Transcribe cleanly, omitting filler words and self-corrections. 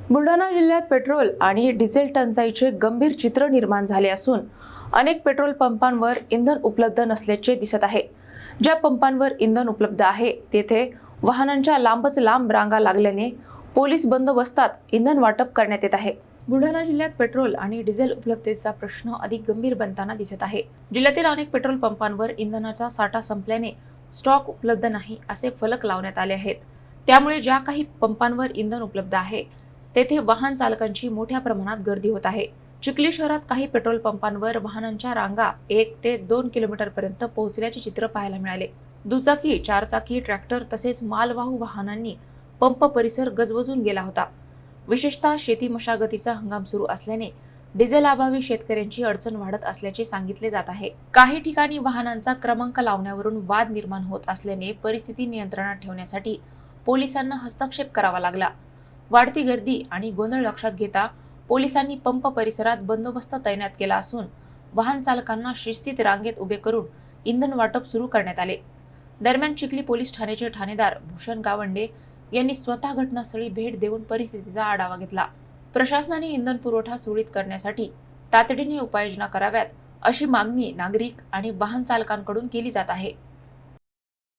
बुलढाणा जिल्ह्यात पेट्रोल आणि डिझेल टंचाईचे गंभीर चित्र निर्माण झाले असून अनेक पेट्रोल पंपांवर इंधन उपलब्ध नसल्याचे दिसत आहे। ज्या पंपांवर इंधन उपलब्ध आहे तेथे वाहनांच्या लांबच लांब रांगा लागल्याने पोलीस बंदोबस्तात इंधन वाटप करण्यात येत आहे। बुलढाणा जिल्ह्यात पेट्रोल आणि डिझेल उपलब्धतेचा प्रश्न अधिक गंभीर बनताना दिसत आहे। जिल्ह्यातील अनेक पेट्रोल पंपांवर इंधनाचा साठा संपल्याने स्टॉक उपलब्ध नाही असे फलक लावण्यात आले आहेत। त्यामुळे ज्या काही पंपांवर इंधन उपलब्ध आहे तेथे वाहन चालकांची मोठ्या प्रमाणात गर्दी होत आहे। चिखली शहरात काही पेट्रोल पंपांवर वाहनांच्या रांगा 1 ते 2 किलोमीटर पर्यंत पोहोचल्याचे चित्र पाहायला मिळाले। दुचाकी, चारचाकी, ट्रॅक्टर तसेच मालवाहू वाहनांनी पंप परिसर गजबजून गेला होता। विशेषतः शेती मशागतीचा हंगाम सुरू असल्याने डिझेल अभावी शेतकऱ्यांची अडचण वाढत असल्याचे सांगितले जात आहे। काही ठिकाणी वाहनांचा क्रमांक लावण्यावरून वाद निर्माण होत असल्याने परिस्थिती नियंत्रणात ठेवण्यासाठी पोलिसांना हस्तक्षेप करावा लागला। वाढती गर्दी आणि गोंधळ लक्षात घेता पोलिसांनी पंप परिसरात बंदोबस्त तैनात केला असून वाहन चालकांना शिस्तीत रांगेत उभे करून इंधन वाटप सुरू करण्यात आले। दरम्यान चिखली पोलीस ठाण्याचे ठाणेदार भूषण गावंडे यांनी स्वतः घटनास्थळी भेट देऊन परिस्थितीचा आढावा घेतला। प्रशासनाने इंधन पुरवठा सुरळीत करण्यासाठी तातडीने उपाययोजना कराव्यात अशी मागणी नागरिक आणि वाहन चालकांकडून केली जात आहे।